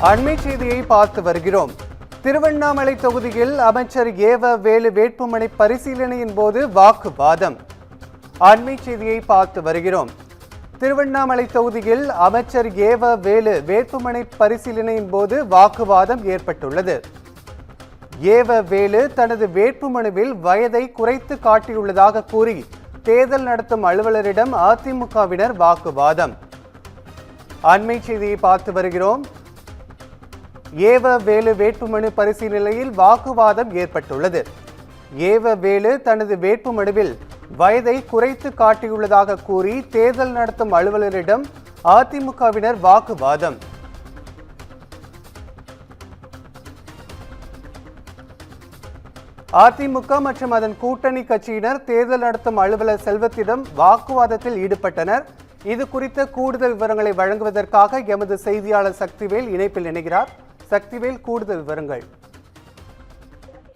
அண்மை செய்தியை பார்த்து வருகிறோம். திருவண்ணாமலை தொகுதியில் அமைச்சர் ஏவ வேலு வேட்புமனு பரிசீலனையின் போது வாக்குவாதம். அண்மை செய்தியை பார்த்து வருகிறோம். திருவண்ணாமலை தொகுதியில் அமைச்சர் ஏவ வேலு வேட்புமனு பரிசீலனையின் போது வாக்குவாதம் ஏற்பட்டுள்ளது. ஏவ வேலு தனது வேட்புமனுவில் வயதை குறைத்து காட்டியுள்ளதாக கூறி தேர்தல் நடத்தும் அலுவலரிடம் அதிமுகவினர் வாக்குவாதம். அண்மை செய்தியை பார்த்து வருகிறோம். ஏவ வேலு வேட்புமனு பரிசீலனையில் வாக்குவாதம் ஏற்பட்டுள்ளது. ஏவ வேலு தனது வேட்புமனுவில் வயதை குறைத்து காட்டியுள்ளதாக கூறி தேர்தல் நடத்தும் அலுவலரிடம் அதிமுகவினர் வாக்குவாதம். அதிமுக மற்றும் அதன் கூட்டணி கட்சியினர் தேர்தல் நடத்தும் அலுவலர் செல்வத்திடம் வாக்குவாதத்தில் ஈடுபட்டனர். இது குறித்த கூடுதல் விவரங்களை வழங்குவதற்காக எமது செய்தியாளர் சக்திவேல் இணைப்பில் இணைகிறார். சக்திவேல், கூடுதல் விவரங்கள்.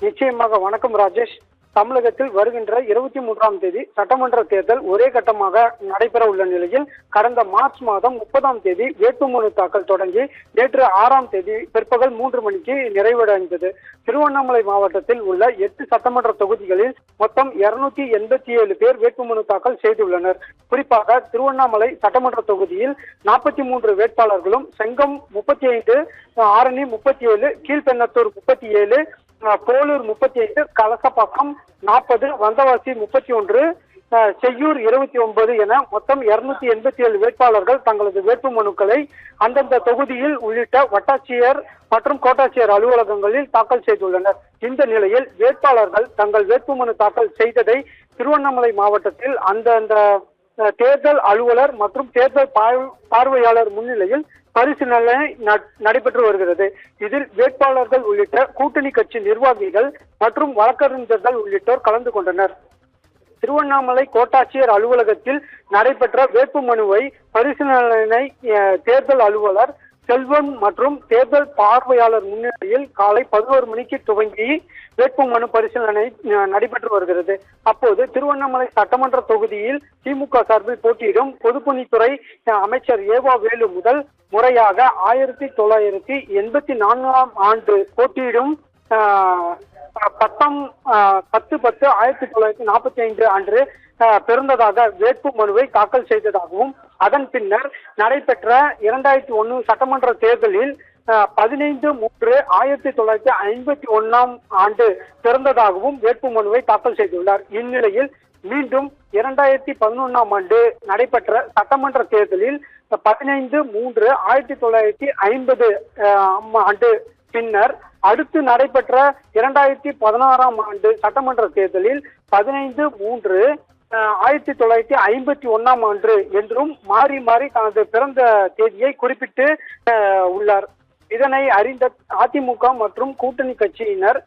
நிச்சயமாக. வணக்கம் ராஜேஷ். தமிழகத்தில் வருகின்ற 23ஆம் தேதி சட்டமன்ற தேர்தல் ஒரே கட்டமாக நடைபெற உள்ள நிலையில் கடந்த மார்ச் மாதம் 30ஆம் தேதி வேட்புமனு தாக்கல் தொடங்கி நேற்று 6ஆம் தேதி பிற்பகல் 3 மணிக்கு நிறைவடைந்தது. திருவண்ணாமலை மாவட்டத்தில் உள்ள 8 சட்டமன்ற தொகுதிகளில் மொத்தம் 287 பேர் வேட்புமனு தாக்கல் செய்துள்ளனர். குறிப்பாக திருவண்ணாமலை சட்டமன்ற தொகுதியில் 43 வேட்பாளர்களும், செங்கம் 35, ஆரணி 37, கீழ்பெண்ணத்தூர் 37, போலூர் 35, கலசப்பாக்கம் 40, வந்தவாசி 31, செய்யூர் 29 என மொத்தம் 287 வேட்பாளர்கள் தங்களது வேட்புமனுக்களை அந்தந்த தொகுதியில் உள்ளிட்ட வட்டாட்சியர் மற்றும் கோட்டாட்சியர் அலுவலகங்களில் தாக்கல் செய்துள்ளனர். இந்த நிலையில் வேட்பாளர்கள் தங்கள் வேட்புமனு தாக்கல் செய்ததை திருவண்ணாமலை மாவட்டத்தில் அந்தந்த தேர்தல் அலுவலர் மற்றும் தேர்தல் பார்வையாளர் முன்னிலையில் பரிசீலனை நடைபெற்று வருகிறது. இதில் வேட்பாளர்கள் உள்ளிட்ட கூட்டணி கட்சி நிர்வாகிகள் மற்றும் வழக்கறிஞர்கள் உள்ளிட்டோர் கலந்து கொண்டனர். திருவண்ணாமலை கோட்டாட்சியர் அலுவலகத்தில் நடைபெற்ற வேட்புமனுவை பரிசீலனை தேர்தல் அலுவலர் செல்வம் மற்றும் தேர்தல் பார்வையாளர் முன்னிலையில் காலை 11 மணிக்கு துவங்கி வேட்புமனு பரிசீலனை நடைபெற்று வருகிறது. அப்போது திருவண்ணாமலை சட்டமன்ற தொகுதியில் திமுக சார்பில் போட்டியிடும் பொதுப்பணித்துறை அமைச்சர் ஏவா வேலு முதல் முறையாக 1984ஆம் ஆண்டு போட்டியிடும் 10/10/1945 அன்று பிறந்ததாக வேட்புமனுவை தாக்கல் செய்ததாகவும், அதன் பின்னர் நடைபெற்ற 2001 சட்டமன்ற தேர்தலில் 15/3/1951ஆம் ஆண்டு பிறந்ததாகவும் வேட்புமனுவை தாக்கல் செய்துள்ளார். இந்நிலையில் மீண்டும் 2011ஆம் ஆண்டு நடைபெற்ற சட்டமன்ற தேர்தலில் 15/3/1950 ஆண்டு பின்னர் அடுத்து நடைபெற்ற 2016ஆம் ஆண்டு சட்டமன்ற தேர்தலில் 15/3/1951ஆம் ஆண்டு என்றும் மாறி மாறி தனது பிறந்த தேதியை குறிப்பிட்டு உள்ளார். இதனை அறிந்த அதிமுக மற்றும் கூட்டணி கட்சியினர்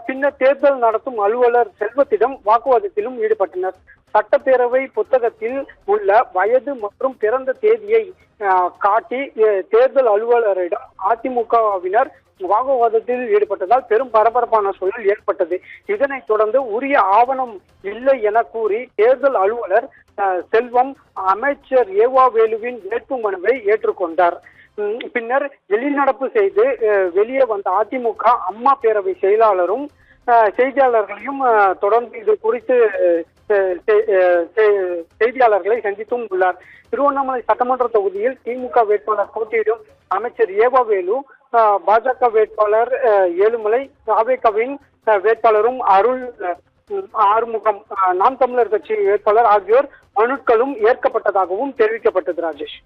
பின்னர் தேர்தல் நடத்தும் அலுவலர் செல்வத்திடம் வாக்குவாதத்திலும் ஈடுபட்டனர். சட்டப்பேரவை புத்தகத்தில் உள்ள வயது மற்றும் பிறந்த தேதியை காட்டி தேர்தல் அலுவலரிடம் அதிமுகவினர் வாக்குவாதத்தில் ஈடுபட்டதால் பெரும் பரபரப்பான சூழல் ஏற்பட்டது. இதனைத் தொடர்ந்து உரிய ஆவணம் இல்லை என கூறி தேர்தல் அலுவலர் செல்வம் அமைச்சர் ஏவா வேலுவின் வேட்புமனுவை ஏற்றுக்கொண்டார். பின்னர் வெளிநடப்பு செய்து வெளியே வந்த அதிமுக அம்மா பேரவை செயலாளரும் செய்தியாளர்களையும் தொடர்ந்து இது குறித்து செய்தியாளர்களை சந்தித்தும் உள்ளார். திருவண்ணாமலை சட்டமன்ற தொகுதியில் திமுக வேட்பாளர் போட்டியிடும் அமைச்சர் ஏவா வேலு, பாஜக வேட்பாளர் ஏழுமலை, தாவேகாவின் வேட்பாளரும் ஆறுமுகம், நாம் தமிழர் கட்சி வேட்பாளர் ஆகியோர் மனுக்களும் ஏற்கப்பட்டதாகவும் தெரிவிக்கப்பட்டது. ராஜேஷ்.